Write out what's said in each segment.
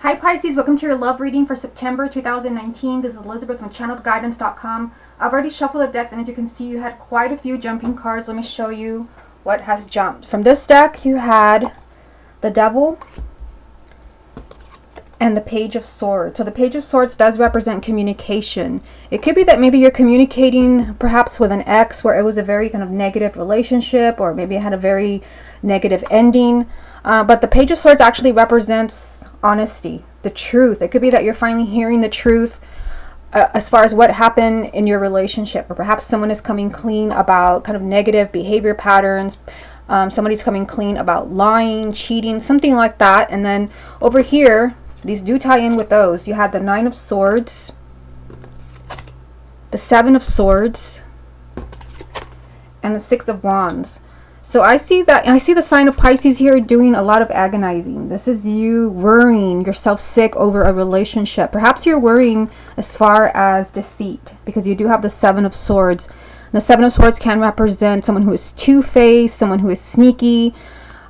Hi Pisces, welcome to your love reading for September 2019. This is Elizabeth from channelguidance.com. I've already shuffled the decks, and as you can see, you had quite a few jumping cards. Let me show you what has jumped. From this deck, you had the Devil and the Page of Swords. So the Page of Swords does represent communication. It could be that maybe you're communicating perhaps with an ex where it was a very kind of negative relationship, or maybe it had a very negative ending. But the Page of Swords actually represents honesty, the truth. It could be that you're finally hearing the truth as far as what happened in your relationship, or perhaps someone is coming clean about kind of negative behavior patterns. Somebody's coming clean about lying, cheating, something like that. And then over here, these do tie in with those. You had the Nine of Swords, the Seven of Swords, and the Six of Wands. So I see the sign of Pisces here doing a lot of agonizing. This is you worrying yourself sick over a relationship. Perhaps you're worrying as far as deceit, because you do have the Seven of Swords. And the Seven of Swords can represent someone who is two-faced, someone who is sneaky,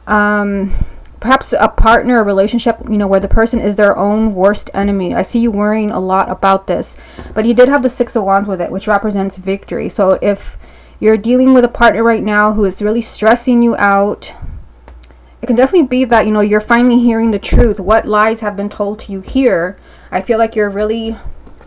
perhaps a partner, a relationship, where the person is their own worst enemy. I see you worrying a lot about this. But you did have the Six of Wands with it, which represents victory. So if you're dealing with a partner right now who is really stressing you out, it can definitely be that, you're finally hearing the truth. What lies have been told to you here? I feel like you're really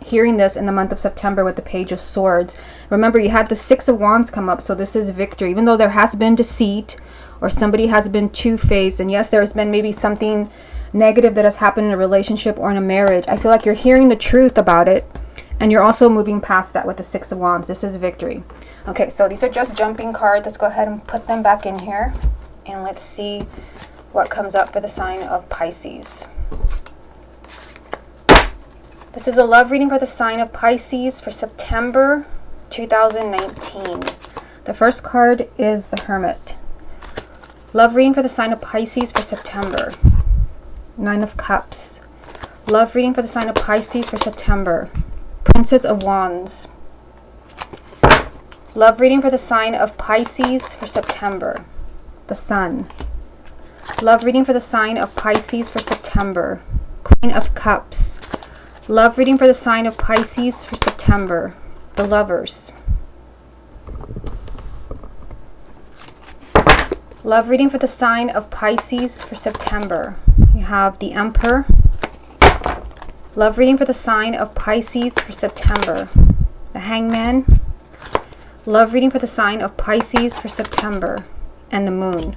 hearing this in the month of September with the Page of Swords. Remember, you had the Six of Wands come up, so this is victory. Even though there has been deceit, or somebody has been two-faced, and yes, there's been maybe something negative that has happened in a relationship or in a marriage, I feel like you're hearing the truth about it, and you're also moving past that with the Six of Wands. This is victory. Okay, so these are just jumping cards. Let's go ahead and put them back in here, and let's see what comes up for the sign of Pisces. This is a love reading for the sign of Pisces for September 2019. The first card is the Hermit. Love reading for the sign of Pisces for September. Nine of Cups. Love reading for the sign of Pisces for September. Princess of Wands. Love reading for the sign of Pisces for September. The Sun. Love reading for the sign of Pisces for September. Queen of Cups. Love reading for the sign of Pisces for September. The Lovers. Love reading for the sign of Pisces for September. You have the Emperor. Love reading for the sign of Pisces for September. The Hangman. Love reading for the sign of Pisces for September. And the Moon.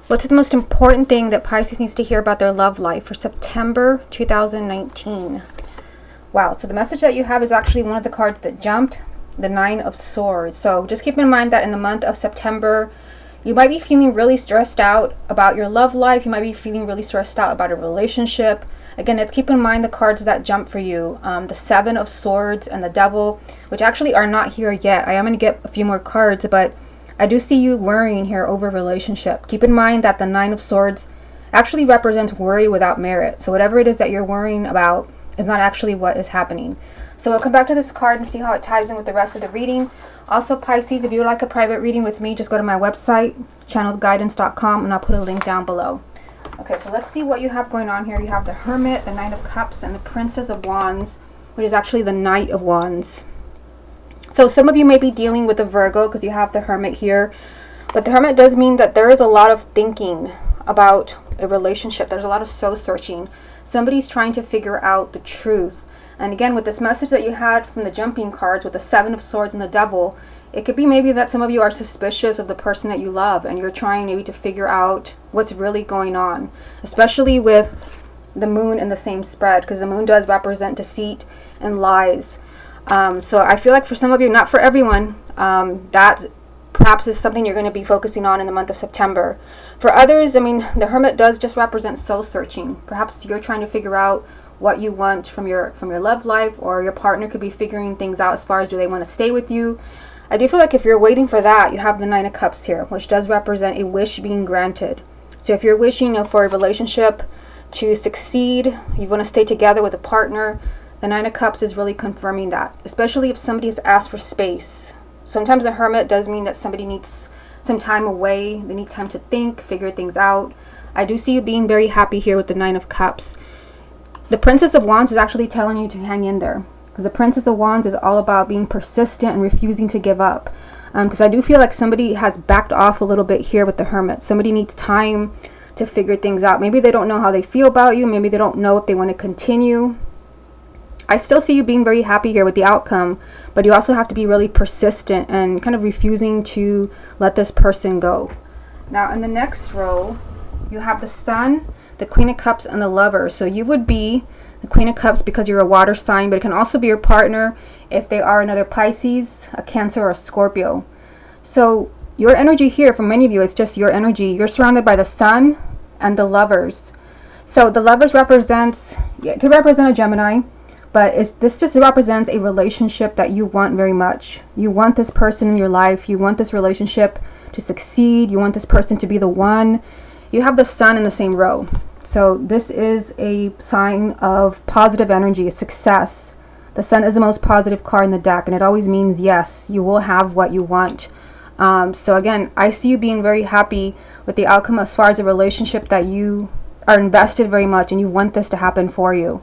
What's the most important thing that Pisces needs to hear about their love life for September 2019? Wow, so the message that you have is actually one of the cards that jumped, the Nine of Swords. So just keep in mind that in the month of September, you might be feeling really stressed out about your love life. You might be feeling really stressed out about a relationship. Again, let's keep in mind the cards that jump for you. The Seven of Swords and the Devil, which actually are not here yet. I am going to get a few more cards, but I do see you worrying here over a relationship. Keep in mind that the Nine of Swords actually represents worry without merit. So whatever it is that you're worrying about is not actually what is happening. So we'll come back to this card and see how it ties in with the rest of the reading. Also, Pisces, if you would like a private reading with me, just go to my website, channelguidance.com, and I'll put a link down below. Okay, so let's see what you have going on here. You have the Hermit, the Knight of Cups, and the Princess of Wands, which is actually the Knight of Wands. So some of you may be dealing with a Virgo because you have the Hermit here. But the Hermit does mean that there is a lot of thinking about a relationship. There's a lot of soul searching. Somebody's trying to figure out the truth. And again, with this message that you had from the jumping cards with the Seven of Swords and the Devil, it could be maybe that some of you are suspicious of the person that you love, and you're trying maybe to figure out what's really going on, especially with the Moon in the same spread, because the Moon does represent deceit and lies. So I feel like for some of you, not for everyone, that perhaps is something you're going to be focusing on in the month of September. For others, I mean, the Hermit does just represent soul searching. Perhaps you're trying to figure out what you want from your love life, or your partner could be figuring things out as far as do they want to stay with you. I do feel like if you're waiting for that, you have the Nine of Cups here, which does represent a wish being granted. So if you're wishing for a relationship to succeed, you want to stay together with a partner, the Nine of Cups is really confirming that, especially if somebody has asked for space. Sometimes the Hermit does mean that somebody needs some time away. They need time to think, figure things out. I do see you being very happy here with the Nine of Cups. The Princess of Wands is actually telling you to hang in there, because the Princess of Wands is all about being persistent and refusing to give up. Because I do feel like somebody has backed off a little bit here with the Hermit. Somebody needs time to figure things out. Maybe they don't know how they feel about you. Maybe they don't know if they want to continue. I still see you being very happy here with the outcome, but you also have to be really persistent and kind of refusing to let this person go. Now in the next row, you have the Sun, the Queen of Cups, and the Lover. So you would be the Queen of Cups because you're a water sign, but it can also be your partner if they are another Pisces, a Cancer, or a Scorpio. So your energy here, for many of you, it's just your energy. You're surrounded by the Sun and the Lovers. So the Lovers represents, it could represent a Gemini, but this just represents a relationship that you want very much. You want this person in your life. You want this relationship to succeed. You want this person to be the one. You have the Sun in the same row. So this is a sign of positive energy, success. The Sun is the most positive card in the deck, and it always means yes, you will have what you want. So again, I see you being very happy with the outcome as far as a relationship that you are invested very much, and you want this to happen for you.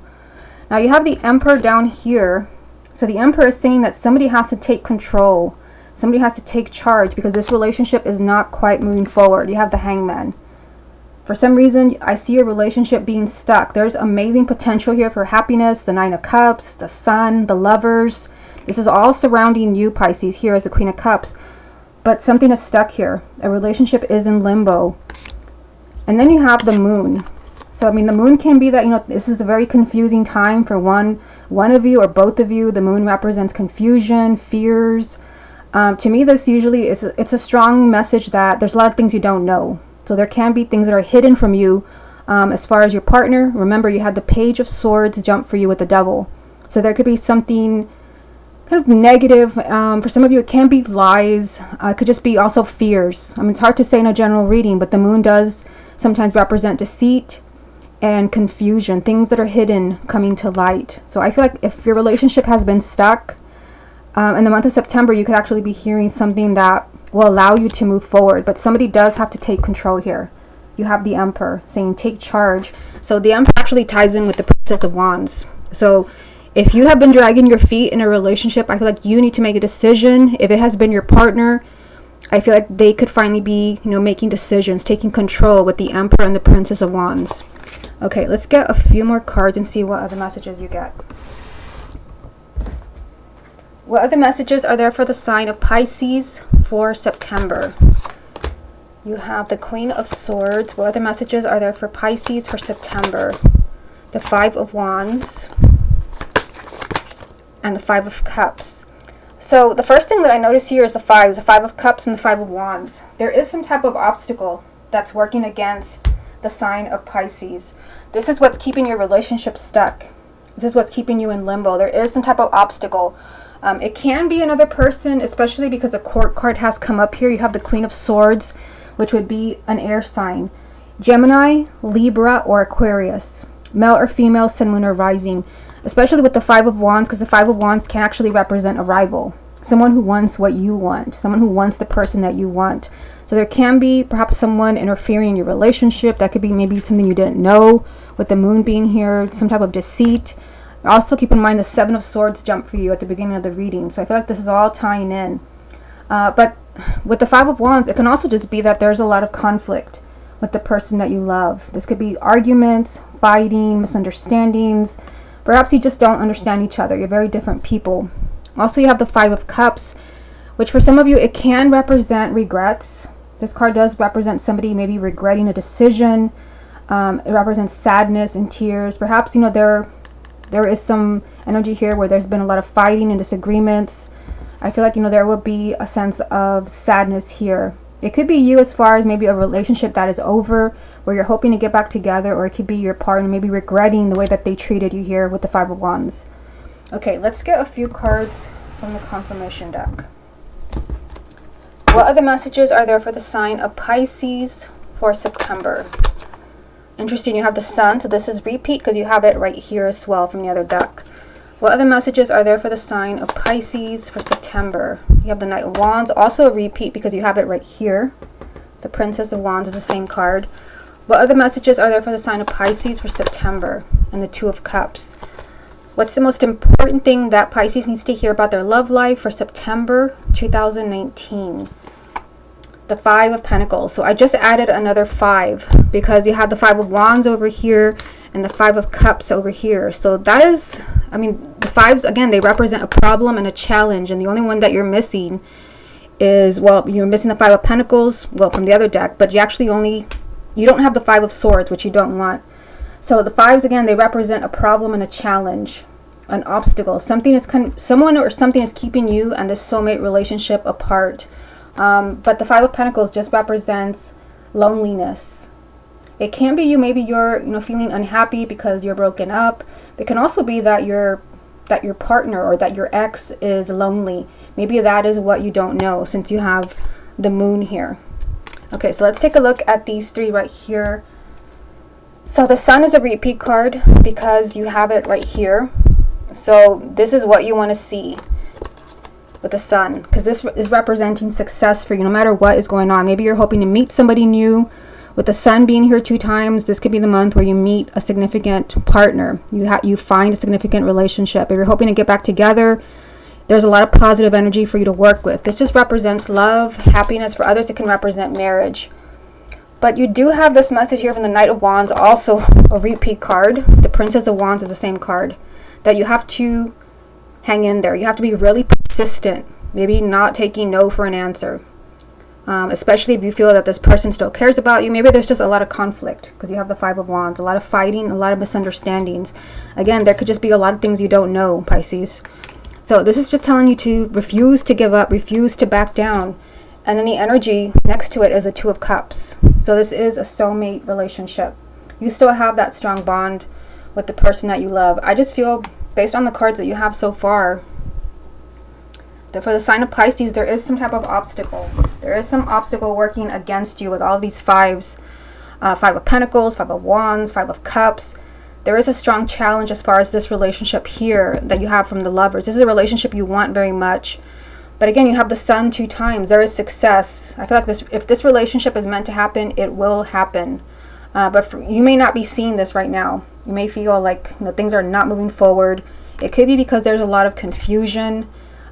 Now you have the Emperor down here. So the Emperor is saying that somebody has to take control. Somebody has to take charge because this relationship is not quite moving forward. You have the Hangman. For some reason, I see your relationship being stuck. There's amazing potential here for happiness. The Nine of Cups, the Sun, the Lovers. This is all surrounding you, Pisces, here as the Queen of Cups. But something is stuck here. A relationship is in limbo. And then you have the Moon. So, I mean, the Moon can be that, you know, this is a very confusing time for one of you or both of you. The Moon represents confusion, fears. To me, this usually is it's a strong message that there's a lot of things you don't know. So there can be things that are hidden from you as far as your partner. Remember, you had the Page of Swords jump for you with the Devil. So there could be something kind of negative. For some of you, it can be lies. It could just be also fears. I mean, it's hard to say in a general reading, but the Moon does sometimes represent deceit and confusion, things that are hidden coming to light. So I feel like if your relationship has been stuck in the month of September, you could actually be hearing something that will allow you to move forward, but somebody does have to take control here. You have the Emperor saying take charge. So the Emperor actually ties in with the Princess of Wands. So if you have been dragging your feet in a relationship, I feel like you need to make a decision. If it has been your partner, I feel like they could finally be, you know, making decisions, taking control with the Emperor and the Princess of Wands. Okay, let's get a few more cards and see what other messages you get. What other messages are there for the sign of Pisces for September? You have the Queen of Swords. What other messages are there for Pisces for September? The Five of Wands and the Five of Cups. So the first thing that I notice here is the Five of Cups and the Five of Wands. There is some type of obstacle that's working against the sign of Pisces. This is what's keeping your relationship stuck. This is what's keeping you in limbo. There is some type of obstacle. It can be another person, especially because the Court card has come up here. You have the Queen of Swords, which would be an air sign. Gemini, Libra, or Aquarius. Male or female, Sun, Moon, or Rising. Especially with the Five of Wands, because the Five of Wands can actually represent a rival. Someone who wants what you want. Someone who wants the person that you want. So there can be perhaps someone interfering in your relationship. That could be maybe something you didn't know, with the Moon being here, some type of deceit. Also keep in mind the Seven of Swords jump for you at the beginning of the reading. So I feel like this is all tying in. But with the Five of Wands, it can also just be that there's a lot of conflict with the person that you love. This could be arguments, fighting, misunderstandings. Perhaps you just don't understand each other. You're very different people. Also, you have the Five of Cups, which for some of you, it can represent regrets. This card does represent somebody maybe regretting a decision. It represents sadness and tears. Perhaps, you know, there is some energy here where there's been a lot of fighting and disagreements. I feel like, you know, there will be a sense of sadness here. It could be you as far as maybe a relationship that is over, where you're hoping to get back together, or it could be your partner maybe regretting the way that they treated you here with the Five of Wands. Okay, let's get a few cards from the confirmation deck. What other messages are there for the sign of Pisces for September? Interesting, you have the Sun, so this is repeat because you have it right here as well from the other deck. What other messages are there for the sign of Pisces for September? You have the Knight of Wands, also a repeat because you have it right here. The Princess of Wands is the same card. What other messages are there for the sign of Pisces for September? and the Two of Cups. What's the most important thing that Pisces needs to hear about their love life for September 2019? The Five of Pentacles. So I just added another 5 because you had the Five of Wands over here and the Five of Cups over here. So that is, I mean, the fives, again, they represent a problem and a challenge. And the only one that you're missing is, well, you're missing the Five of Pentacles, well, from the other deck, but you don't have the Five of Swords, which you don't want. So the fives, again, they represent a problem and a challenge, an obstacle. Someone or something is keeping you and this soulmate relationship apart. But the Five of Pentacles just represents loneliness. It can be you, maybe you're, feeling unhappy because you're broken up. It can also be that your partner or that your ex is lonely. Maybe that is what you don't know, since you have the Moon here. Okay, so let's take a look at these 3 right here. So the Sun is a repeat card because you have it right here. So this is what you want to see with the Sun, because this is representing success for you no matter what is going on. Maybe you're hoping to meet somebody new. With the Sun being here 2 times, this could be the month where you meet a significant partner. You find a significant relationship. If you're hoping to get back together, there's a lot of positive energy for you to work with. This just represents love, happiness. For others, it can represent marriage. But you do have this message here from the Knight of Wands, also a repeat card. The Princess of Wands is the same card, that you have to hang in there. You have to be really persistent, maybe not taking no for an answer. Especially if you feel that this person still cares about you. Maybe there's just a lot of conflict because you have the Five of Wands, a lot of fighting, a lot of misunderstandings. Again, there could just be a lot of things you don't know, Pisces. So this is just telling you to refuse to give up, refuse to back down. And then the energy next to it is a Two of Cups. So this is a soulmate relationship. You still have that strong bond with the person that you love. I just feel, based on the cards that you have so far, that for the sign of Pisces, there is some type of obstacle. There is some obstacle working against you with all these fives. Five of Pentacles, Five of Wands, Five of Cups. There is a strong challenge as far as this relationship here that you have from the Lovers. This is a relationship you want very much. But again, you have the Sun 2 times. There is success. I feel like if this relationship is meant to happen, it will happen. But you may not be seeing this right now. You may feel like things are not moving forward. It could be because there's a lot of confusion.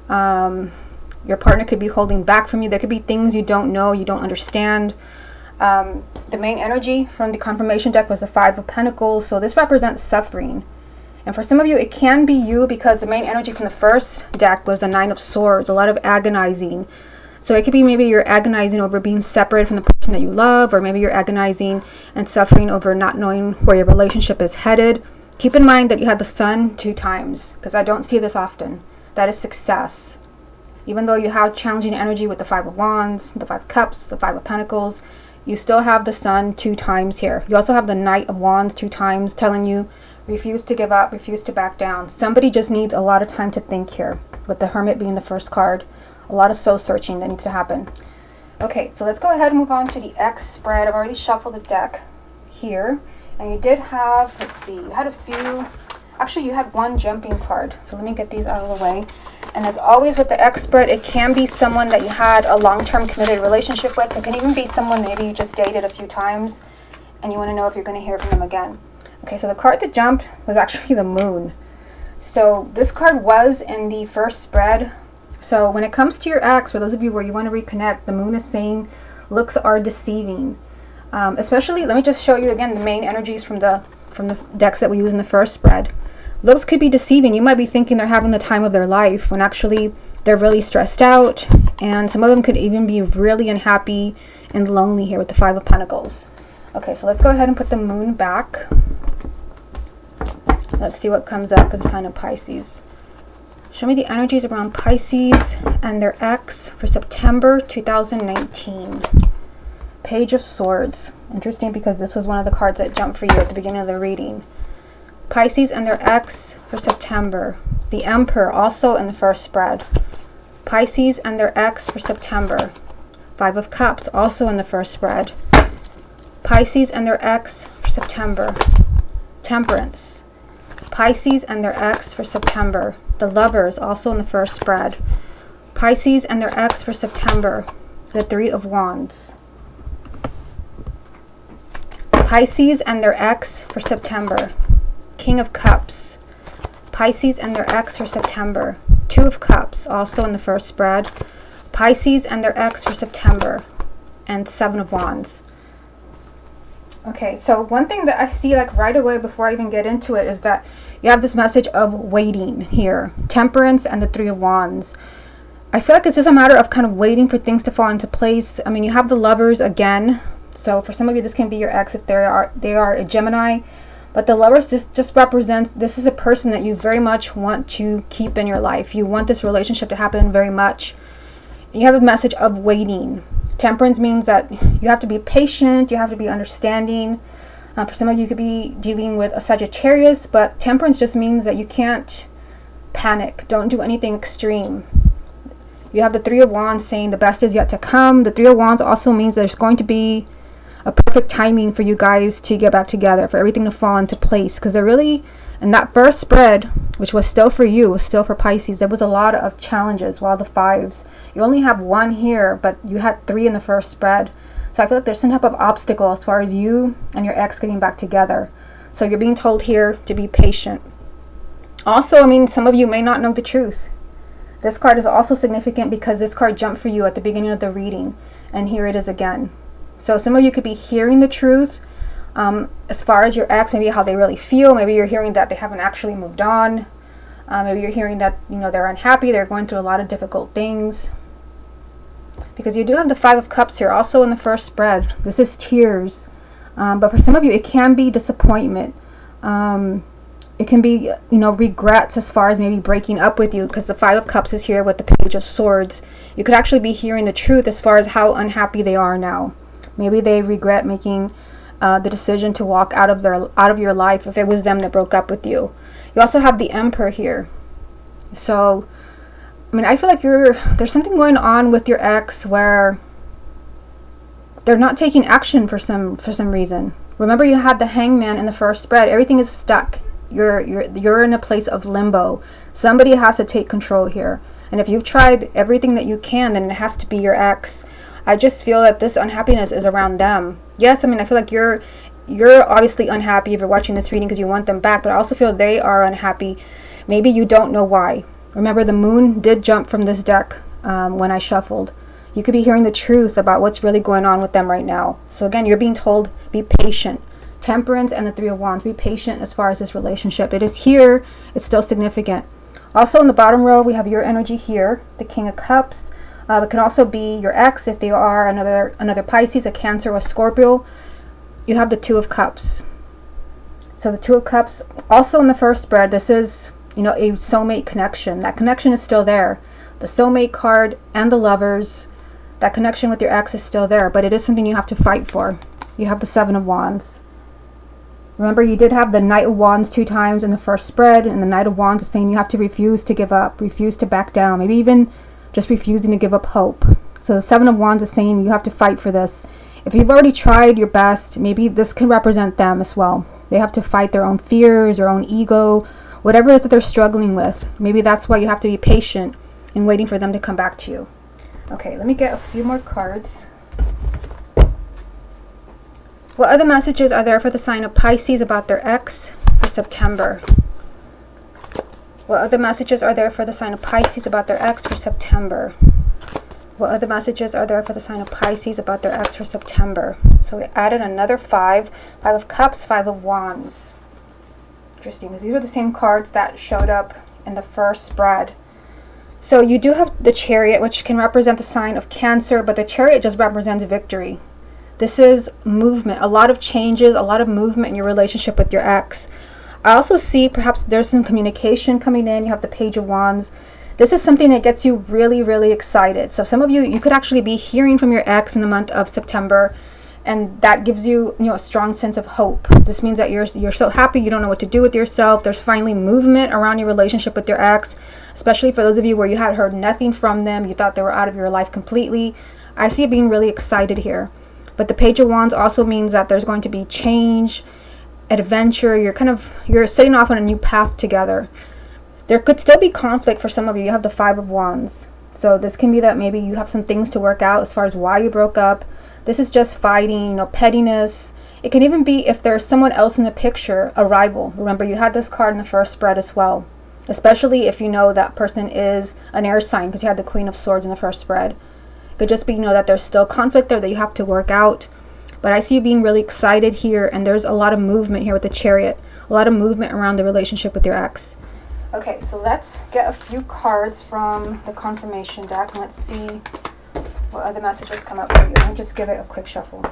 Your partner could be holding back from you. There could be things you don't know, you don't understand. The main energy from the confirmation deck was the Five of Pentacles. So this represents suffering. And for some of you, it can be you because the main energy from the first deck was the Nine of Swords, a lot of agonizing. So it could be maybe you're agonizing over being separated from the person that you love, or maybe you're agonizing and suffering over not knowing where your relationship is headed. Keep in mind that you had the Sun 2 times, because I don't see this often. That is success. Even though you have challenging energy with the Five of Wands, the Five of Cups, the Five of Pentacles, you still have the Sun 2 times here. You also have the Knight of Wands 2 times telling you, refuse to give up, refuse to back down. Somebody just needs a lot of time to think here, with the Hermit being the first card. A lot of soul searching that needs to happen. Okay, so let's go ahead and move on to the X spread. I've already shuffled the deck here. And you did have, let's see, you had a few, actually you had 1 jumping card. So let me get these out of the way. And as always with the X spread, it can be someone that you had a long-term committed relationship with. It can even be someone maybe you just dated a few times and you want to know if you're going to hear from them again. Okay, so the card that jumped was actually the Moon. So this card was in the first spread. So when it comes to your ex, for those of you where you want to reconnect, the Moon is saying looks are deceiving. Especially, let me just show you again the main energies from the decks that we use in the first spread. Looks could be deceiving. You might be thinking they're having the time of their life when actually they're really stressed out. And some of them could even be really unhappy and lonely here with the Five of Pentacles. Okay, so let's go ahead and put the Moon back. Let's see what comes up with the sign of Pisces. Show me the energies around Pisces and their ex for September 2019. Page of Swords. Interesting because this was one of the cards that jumped for you at the beginning of the reading. Pisces and their ex for September. The Emperor, also in the first spread. Pisces and their ex for September. Five of Cups, also in the first spread. Pisces and their ex for September. Temperance. Pisces and their ex for September. The Lovers, also in the first spread. Pisces and their ex for September. The Three of Wands. Pisces and their ex for September. King of Cups. Pisces and their ex for September. Two of Cups, also in the first spread. Pisces and their ex for September. And Seven of Wands. Okay, so one thing that I see like right away before I even get into it is that you have this message of waiting here. Temperance and the Three of Wands. I feel like it's just a matter of kind of waiting for things to fall into place. I mean, you have the Lovers again. So for some of you, this can be your ex if they are a Gemini. But the Lovers just represents, this is a person that you very much want to keep in your life. You want this relationship to happen very much. You have a message of waiting. Temperance means that you have to be patient. You have to be understanding. For some of you, could be dealing with a Sagittarius. But temperance just means that you can't panic. Don't do anything extreme. You have the Three of Wands saying the best is yet to come. The Three of Wands also means there's going to be a perfect timing for you guys to get back together, for everything to fall into place. Because they're really, in that first spread, which was still for you, was still for Pisces, there was a lot of challenges. While the fives, you only have one here, but you had three in the first spread. So I feel like there's some type of obstacle as far as you and your ex getting back together. So you're being told here to be patient. Also, I mean, some of you may not know the truth. This card is also significant because this card jumped for you at the beginning of the reading. And here it is again. So some of you could be hearing the truth as far as your ex, maybe how they really feel. Maybe you're hearing that they haven't actually moved on. Maybe you're hearing that, you know, they're unhappy. They're going through a lot of difficult things. Because you do have the Five of Cups here, also in the first spread. This is tears. But for some of you, it can be disappointment. It can be, you know, regrets as far as maybe breaking up with you. Because the Five of Cups is here with the Page of Swords. You could actually be hearing the truth as far as how unhappy they are now. Maybe they regret making the decision to walk out of your life if it was them that broke up with you. You also have the Emperor here. So, I mean, I feel like there's something going on with your ex where they're not taking action for some reason. Remember, you had the Hangman in the first spread. Everything is stuck. You're in a place of limbo. Somebody has to take control here. And if you've tried everything that you can, then it has to be your ex. I just feel that this unhappiness is around them. Yes, I mean, I feel like you're obviously unhappy if you're watching this reading because you want them back, but I also feel they are unhappy. Maybe you don't know why. Remember, the Moon did jump from this deck when I shuffled. You could be hearing the truth about what's really going on with them right now. So again, you're being told, be patient. Temperance and the Three of Wands, be patient as far as this relationship. It is here. It's still significant. Also in the bottom row, we have your energy here, the King of Cups. It can also be your ex if they are another Pisces, a Cancer, or a Scorpio. You have the Two of Cups. So the Two of Cups, also in the first spread, this is, you know, a soulmate connection. That connection is still there. The soulmate card and the Lovers, that connection with your ex is still there, but it is something you have to fight for. You have the Seven of Wands. Remember, you did have the Knight of Wands 2 times in the first spread, and the Knight of Wands is saying you have to refuse to give up, refuse to back down, maybe even just refusing to give up hope. So the Seven of Wands is saying you have to fight for this. If you've already tried your best, maybe this can represent them as well. They have to fight their own fears, their own ego, whatever it is that they're struggling with. Maybe that's why you have to be patient in waiting for them to come back to you. Okay, let me get a few more cards. What other messages are there for the sign of Pisces about their ex for September? What other messages are there for the sign of Pisces about their ex for September? What other messages are there for the sign of Pisces about their ex for September? So we added another 5. 5 of Cups, 5 of Wands. Interesting, because these were the same cards that showed up in the first spread. So you do have the Chariot, which can represent the sign of Cancer, but the Chariot just represents victory. This is movement, a lot of changes, a lot of movement in your relationship with your ex. I also see perhaps there's some communication coming in. You have the Page of Wands. This is something that gets you really, really excited. So some of you could actually be hearing from your ex in the month of September, and that gives you, a strong sense of hope. This means that you're so happy, you don't know what to do with yourself. There's finally movement around your relationship with your ex, especially for those of you where you had heard nothing from them. You thought they were out of your life completely. I see you being really excited here. But the Page of Wands also means that there's going to be change, adventure. You're setting off on a new path together. There could still be conflict for some of you. You have the 5 of Wands. So this can be that maybe you have some things to work out as far as why you broke up. This is just fighting, pettiness. It can even be if there's someone else in the picture, a rival. Remember, you had this card in the first spread as well, especially if you know that person is an air sign, because you had the Queen of Swords in the first spread. It could just be, that there's still conflict there that you have to work out. But I see you being really excited here, and there's a lot of movement here with the Chariot. A lot of movement around the relationship with your ex. Okay, so let's get a few cards from the confirmation deck, and let's see what other messages come up for you. Let me just give it a quick shuffle.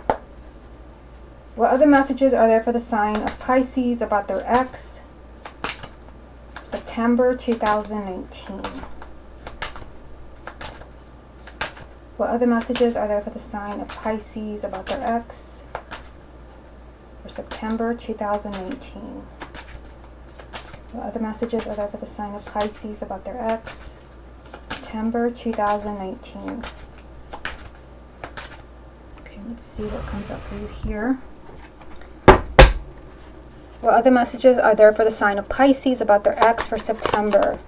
What other messages are there for the sign of Pisces about their ex? September 2019. What other messages are there for the sign of Pisces about their ex for September 2018? What other messages are there for the sign of Pisces about their ex? September 2019. Okay, let's see what comes up for you here. What other messages are there for the sign of Pisces about their ex for September?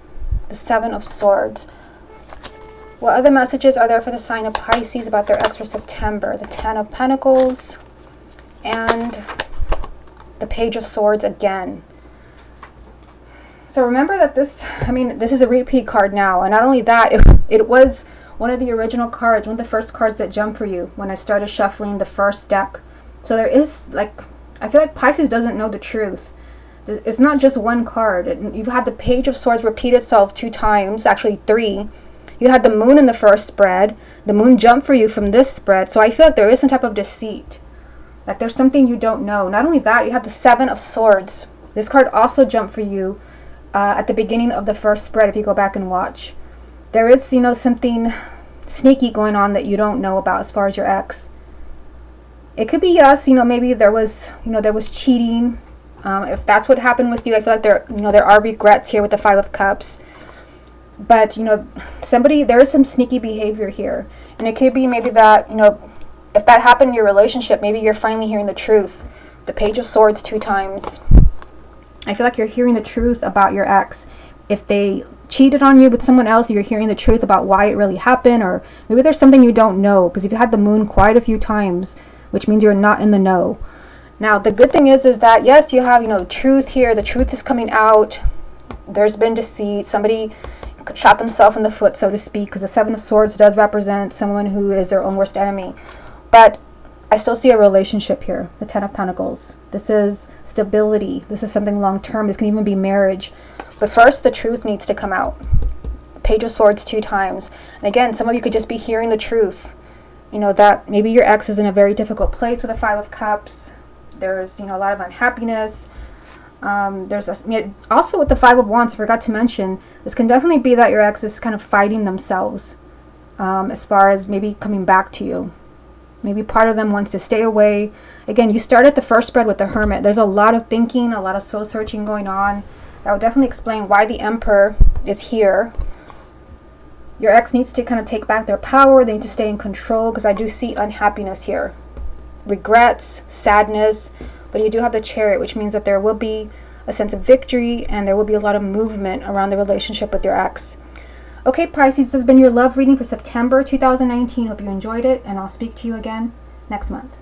The Seven of Swords. What other messages are there for the sign of Pisces about their ex for September? The Ten of Pentacles and the Page of Swords again. So remember that this is a repeat card now. And not only that, it was one of the original cards, one of the first cards that jumped for you when I started shuffling the first deck. So there is, I feel like Pisces doesn't know the truth. It's not just one card. You've had the Page of Swords repeat itself 2 times, actually 3. You had the Moon in the first spread. The Moon jumped for you from this spread. So I feel like there is some type of deceit. Like there's something you don't know. Not only that, you have the Seven of Swords. This card also jumped for you at the beginning of the first spread if you go back and watch. There is, something sneaky going on that you don't know about as far as your ex. It could be yes, maybe there was cheating. If that's what happened with you, I feel like there are regrets here with the Five of Cups. But, there is some sneaky behavior here. And it could be maybe that, if that happened in your relationship, maybe you're finally hearing the truth. The Page of Swords 2 times. I feel like you're hearing the truth about your ex. If they cheated on you with someone else, you're hearing the truth about why it really happened. Or maybe there's something you don't know. Because you've had the Moon quite a few times, which means you're not in the know. Now, the good thing is that, yes, you have, the truth here. The truth is coming out. There's been deceit. Somebody shot themselves in the foot, so to speak, because the Seven of Swords does represent someone who is their own worst enemy. But I still see a relationship here, the Ten of Pentacles. This is stability. This is something long-term. This can even be marriage. But first, the truth needs to come out. Page of Swords 2 times. And again, some of you could just be hearing the truth. That maybe your ex is in a very difficult place with the Five of Cups. There's, a lot of unhappiness. There's also with the Five of Wands, I forgot to mention, this can definitely be that your ex is kind of fighting themselves as far as maybe coming back to you. Maybe part of them wants to stay away. Again, you started the first spread with the Hermit. There's a lot of thinking, a lot of soul searching going on. That would definitely explain why the Emperor is here. Your ex needs to kind of take back their power. They need to stay in control, because I do see unhappiness here. Regrets, sadness. But you do have the Chariot, which means that there will be a sense of victory and there will be a lot of movement around the relationship with your ex. Okay, Pisces, this has been your love reading for September 2019. Hope you enjoyed it, and I'll speak to you again next month.